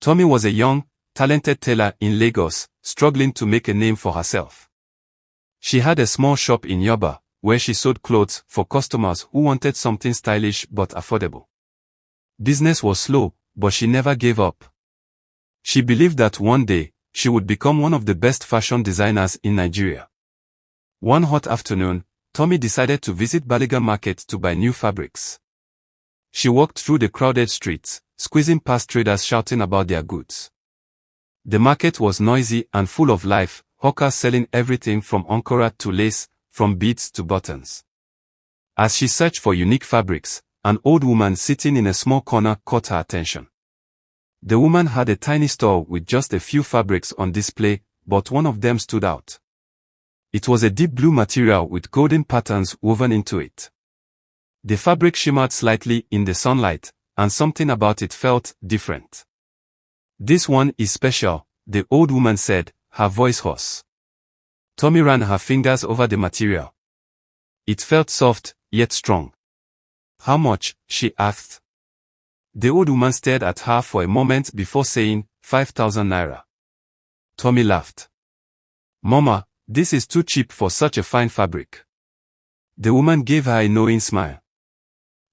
Tomi was a young, talented tailor in Lagos, struggling to make a name for herself. She had a small shop in Yoba, where she sewed clothes for customers who wanted something stylish but affordable. Business was slow, but she never gave up. She believed that one day, she would become one of the best fashion designers in Nigeria. One hot afternoon, Tomi decided to visit Balogun Market to buy new fabrics. She walked through the crowded streets, squeezing past traders shouting about their goods. The market was noisy and full of life, hawkers selling everything from ankara to lace, from beads to buttons. As she searched for unique fabrics, an old woman sitting in a small corner caught her attention. The woman had a tiny store with just a few fabrics on display, but one of them stood out. It was a deep blue material with golden patterns woven into it. The fabric shimmered slightly in the sunlight, and something about it felt different. "This one is special," the old woman said, her voice hoarse. Tomi ran her fingers over the material. It felt soft, yet strong. "How much?" she asked. The old woman stared at her for a moment before saying, 5,000 naira. Tomi laughed. "Mama, this is too cheap for such a fine fabric." The woman gave her a knowing smile.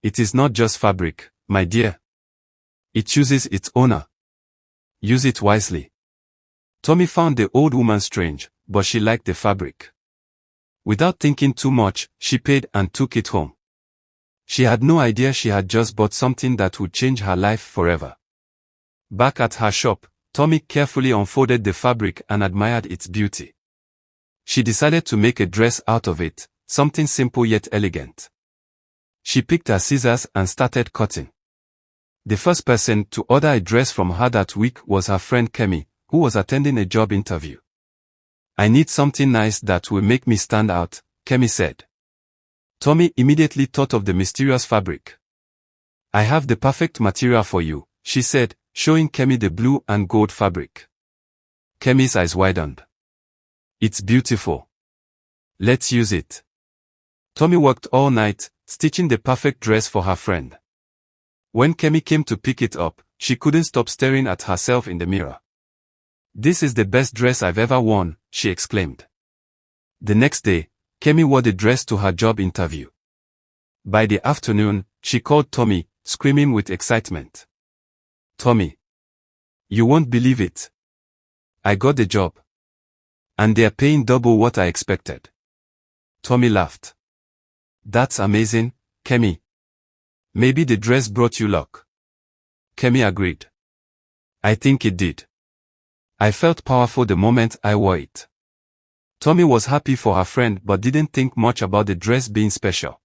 "It is not just fabric, my dear. It chooses its owner. Use it wisely." Tomi found the old woman strange, but she liked the fabric. Without thinking too much, she paid and took it home. She had no idea she had just bought something that would change her life forever. Back at her shop, Tomi carefully unfolded the fabric and admired its beauty. She decided to make a dress out of it, something simple yet elegant. She picked her scissors and started cutting. The first person to order a dress from her that week was her friend Kemi, who was attending a job interview. "I need something nice that will make me stand out," Kemi said. Tomi immediately thought of the mysterious fabric. "I have the perfect material for you," she said, showing Kemi the blue and gold fabric. Kemi's eyes widened. "It's beautiful. Let's use it." Tomi worked all night, stitching the perfect dress for her friend. When Kemi came to pick it up, she couldn't stop staring at herself in the mirror. "This is the best dress I've ever worn," she exclaimed. The next day, Kemi wore the dress to her job interview. By the afternoon, she called Tomi, screaming with excitement. "Tomi, you won't believe it. I got the job. And they're paying double what I expected." Tomi laughed. "That's amazing, Kemi. Maybe the dress brought you luck." Kemi agreed. "I think it did. I felt powerful the moment I wore it." Tomi was happy for her friend but didn't think much about the dress being special.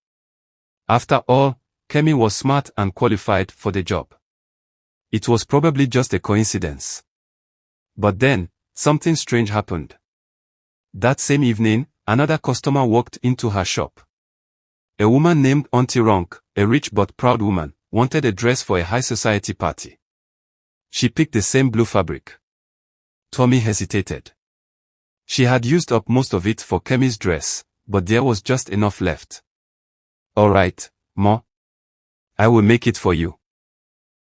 After all, Kemi was smart and qualified for the job. It was probably just a coincidence. But then, something strange happened. That same evening, another customer walked into her shop. A woman named Auntie Ronk, a rich but proud woman, wanted a dress for a high society party. She picked the same blue fabric. Tomi hesitated. She had used up most of it for Kemi's dress, but there was just enough left. "All right, Ma. I will make it for you."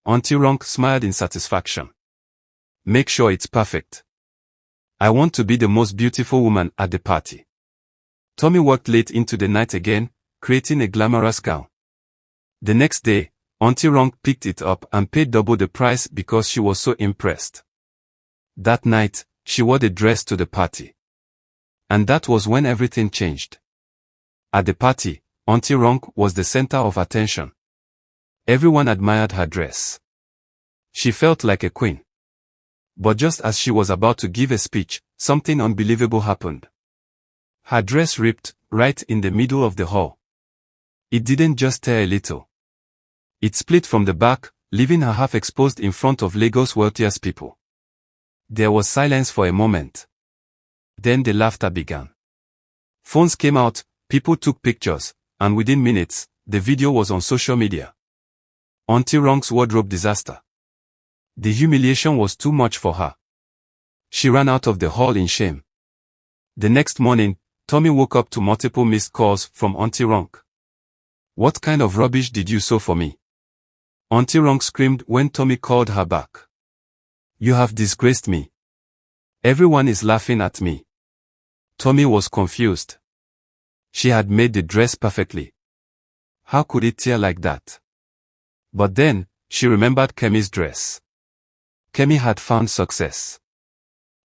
Auntie Ronk smiled in satisfaction. "Make sure it's perfect. I want to be the most beautiful woman at the party." Tomi worked late into the night again, creating a glamorous gown. The next day, Auntie Ronk picked it up and paid double the price because she was so impressed. That night, she wore the dress to the party. And that was when everything changed. At the party, Auntie Ronk was the center of attention. Everyone admired her dress. She felt like a queen. But just as she was about to give a speech, something unbelievable happened. Her dress ripped right in the middle of the hall. It didn't just tear a little. It split from the back, leaving her half exposed in front of Lagos' wealthiest people. There was silence for a moment. Then the laughter began. Phones came out, people took pictures, and within minutes, the video was on social media. Auntie Ronk's wardrobe disaster. The humiliation was too much for her. She ran out of the hall in shame. The next morning, Tomi woke up to multiple missed calls from Auntie Ronk. "What kind of rubbish did you sew for me?" Auntie Ronk screamed when Tomi called her back. You have disgraced me. Everyone is laughing at me. Tomi was confused. She had made the dress perfectly. How could it tear like that? But then, she remembered Kemi's dress. Kemi had found success.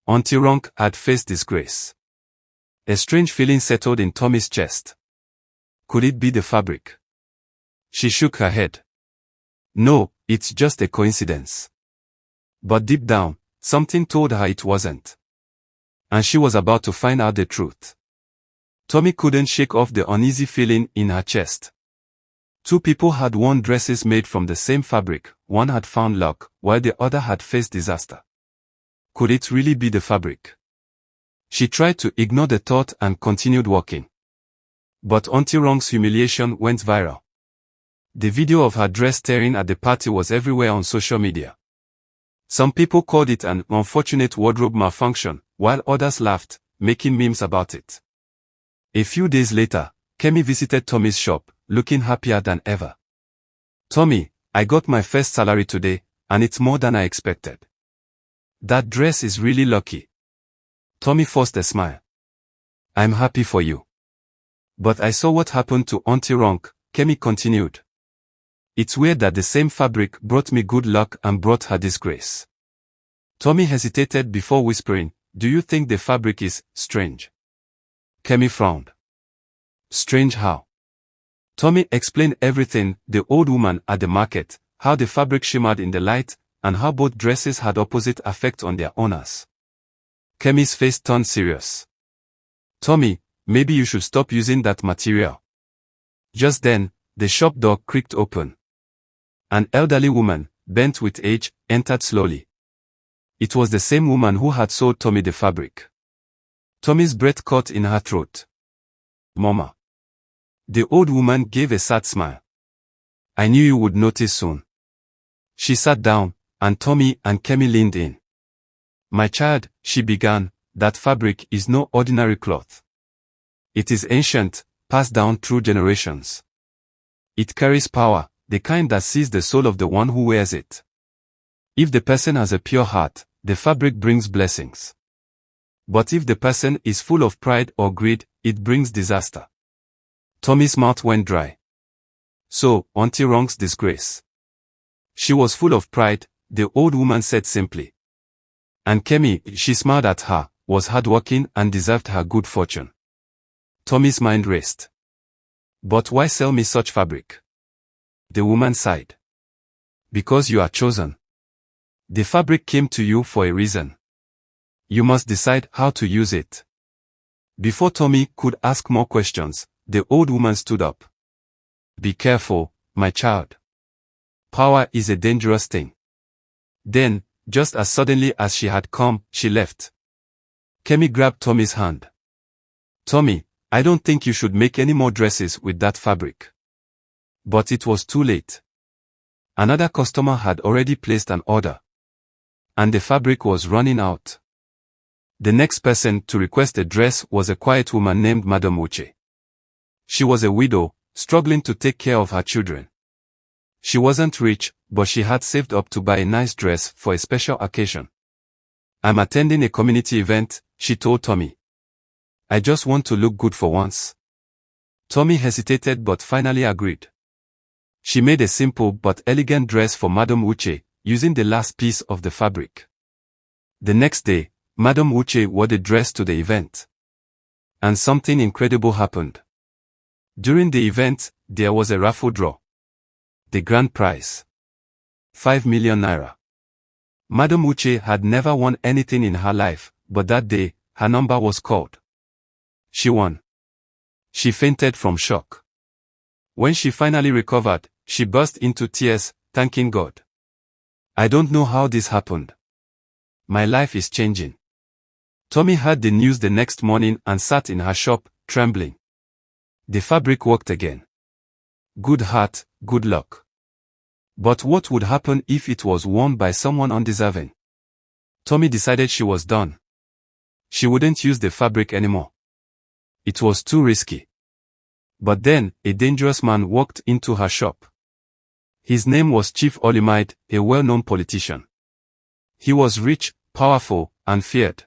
Auntie Ronk had faced disgrace. A strange feeling settled in Tomi's chest. Could it be the fabric? She shook her head. No, it's just a coincidence. But deep down, something told her it wasn't. And she was about to find out the truth. Tomi couldn't shake off the uneasy feeling in her chest. Two people had worn dresses made from the same fabric. One had found luck, while the other had faced disaster. Could it really be the fabric? She tried to ignore the thought and continued walking. But Auntie Ronk's humiliation went viral. The video of her dress tearing at the party was everywhere on social media. Some people called it an unfortunate wardrobe malfunction, while others laughed, making memes about it. A few days later, Kemi visited Tomi's shop, looking happier than ever. Tomi, I got my first salary today, and it's more than I expected. That dress is really lucky. Tomi forced a smile. I'm happy for you. But I saw what happened to Auntie Ronk, Kemi continued. It's weird that the same fabric brought me good luck and brought her disgrace. Tomi hesitated before whispering, do you think the fabric is strange? Kemi frowned. Strange how? Tomi explained everything, the old woman at the market, how the fabric shimmered in the light, and how both dresses had opposite effects on their owners. Kemi's face turned serious. Tomi, maybe you should stop using that material. Just then, the shop door creaked open. An elderly woman, bent with age, entered slowly. It was the same woman who had sold Tomi the fabric. Tomi's breath caught in her throat. Mama. The old woman gave a sad smile. I knew you would notice soon. She sat down, and Tomi and Kemi leaned in. My child, she began, that fabric is no ordinary cloth. It is ancient, passed down through generations. It carries power, the kind that sees the soul of the one who wears it. If the person has a pure heart, the fabric brings blessings. But if the person is full of pride or greed, it brings disaster. Tomi's mouth went dry. So, Auntie Ronk's disgrace. She was full of pride, the old woman said simply. And Kemi, she smiled at her, was hardworking and deserved her good fortune. Tomi's mind raced. But why sell me such fabric? The woman sighed. Because you are chosen. The fabric came to you for a reason. You must decide how to use it. Before Tomi could ask more questions, the old woman stood up. Be careful, my child. Power is a dangerous thing. Then, just as suddenly as she had come, she left. Kemi grabbed Tomi's hand. Tomi, I don't think you should make any more dresses with that fabric. But it was too late. Another customer had already placed an order. And the fabric was running out. The next person to request a dress was a quiet woman named Madame Uche. She was a widow, struggling to take care of her children. She wasn't rich, but she had saved up to buy a nice dress for a special occasion. I'm attending a community event, she told Tomi. I just want to look good for once. Tomi hesitated but finally agreed. She made a simple but elegant dress for Madame Uche, using the last piece of the fabric. The next day, Madame Uche wore the dress to the event. And something incredible happened. During the event, there was a raffle draw. The grand prize. 5 million naira. Madame Uche had never won anything in her life, but that day, her number was called. She won. She fainted from shock. When she finally recovered, she burst into tears, thanking God. I don't know how this happened. My life is changing. Tomi heard the news the next morning and sat in her shop, trembling. The fabric worked again. Good heart, good luck. But what would happen if it was worn by someone undeserving? Tomi decided she was done. She wouldn't use the fabric anymore. It was too risky. But then, a dangerous man walked into her shop. His name was Chief Who Made, a well-known politician. He was rich, powerful, and feared.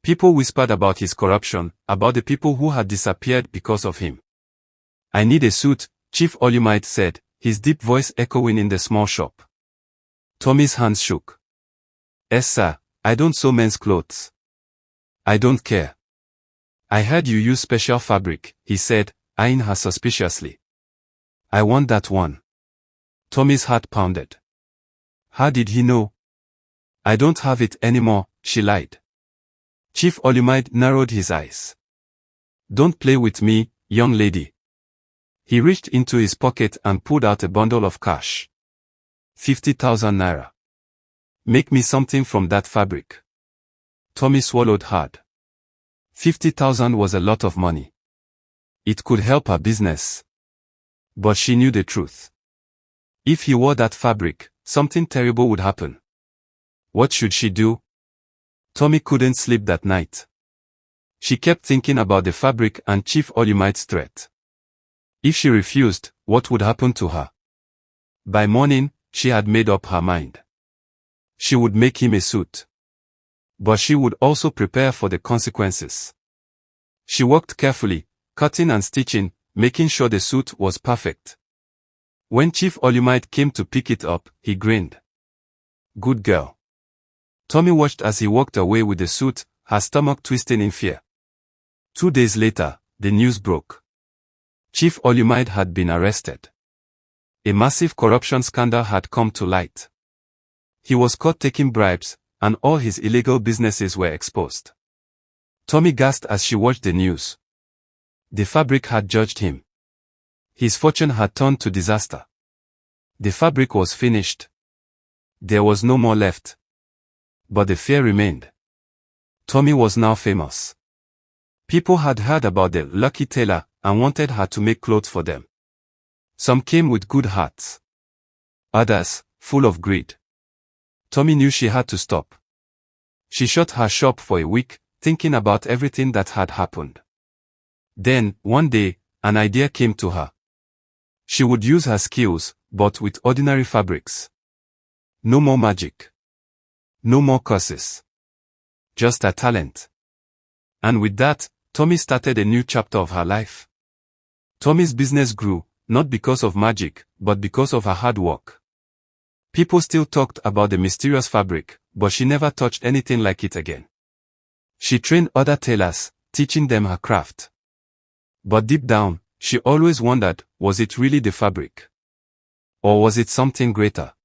People whispered about his corruption, about the people who had disappeared because of him. "I need a suit," Chief Who Made said, his deep voice echoing in the small shop. Tomi's hands shook. "Yes, sir, I don't sew men's clothes. I don't care." "I heard you use special fabric," he said, eyeing her suspiciously. "I want that one." Tomi's heart pounded. How did he know? "I don't have it anymore," she lied. Chief Who Made narrowed his eyes. "Don't play with me, young lady." He reached into his pocket and pulled out a bundle of cash. 50,000 naira. "Make me something from that fabric." Tomi swallowed hard. 50,000 was a lot of money. It could help her business. But she knew the truth. If he wore that fabric, something terrible would happen. What should she do? Tomi couldn't sleep that night. She kept thinking about the fabric and Chief Who Made's threat. If she refused, what would happen to her? By morning, she had made up her mind. She would make him a suit. But she would also prepare for the consequences. She worked carefully, cutting and stitching, making sure the suit was perfect. When Chief Who Made came to pick it up, he grinned. "Good girl." Tomi watched as he walked away with the suit, her stomach twisting in fear. 2 days later, the news broke. Chief Who Made had been arrested. A massive corruption scandal had come to light. He was caught taking bribes, and all his illegal businesses were exposed. Tomi gasped as she watched the news. The fabric had judged him. His fortune had turned to disaster. The fabric was finished. There was no more left. But the fear remained. Tomi was now famous. People had heard about the lucky tailor and wanted her to make clothes for them. Some came with good hearts. Others, full of greed. Tomi knew she had to stop. She shut her shop for a week, thinking about everything that had happened. Then, one day, an idea came to her. She would use her skills, but with ordinary fabrics. No more magic. No more curses. Just a talent. And with that, Tomi started a new chapter of her life. Tomi's business grew, not because of magic, but because of her hard work. People still talked about the mysterious fabric, but she never touched anything like it again. She trained other tailors, teaching them her craft. But deep down, she always wondered, was it really the fabric? Or was it something greater?